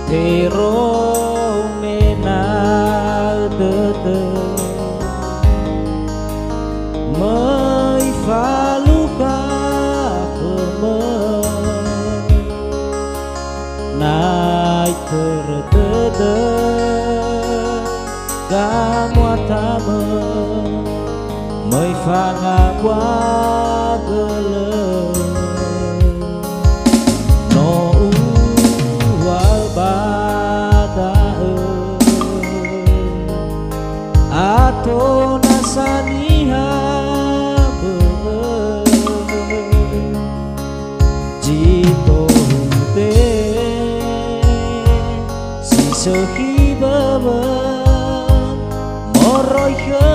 thì rô mê na tơ tơ mới pha luka khờ mơ nai khờ tơ tơ ca mua tha mơ mới pha ngà qua gơ lơ no ua ba da ato nasaniha bơ jito te si sơ khi bơ bơ moroi khơ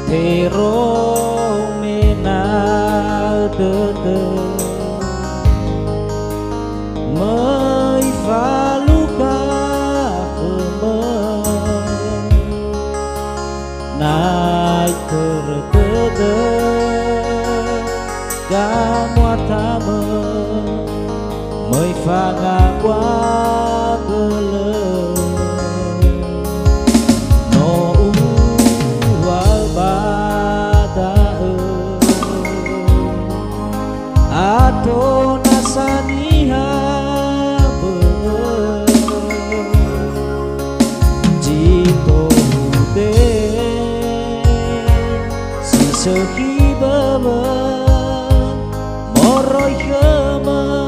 thì rô mê na tơ tơ mới pha luka khờ mơ nai khờ tơ tơ ca mua tha mơ mới pha ngà qua cơ lơ ato nasaniha bơ jito te si sơ khi bơ bơ moroi khơ mơ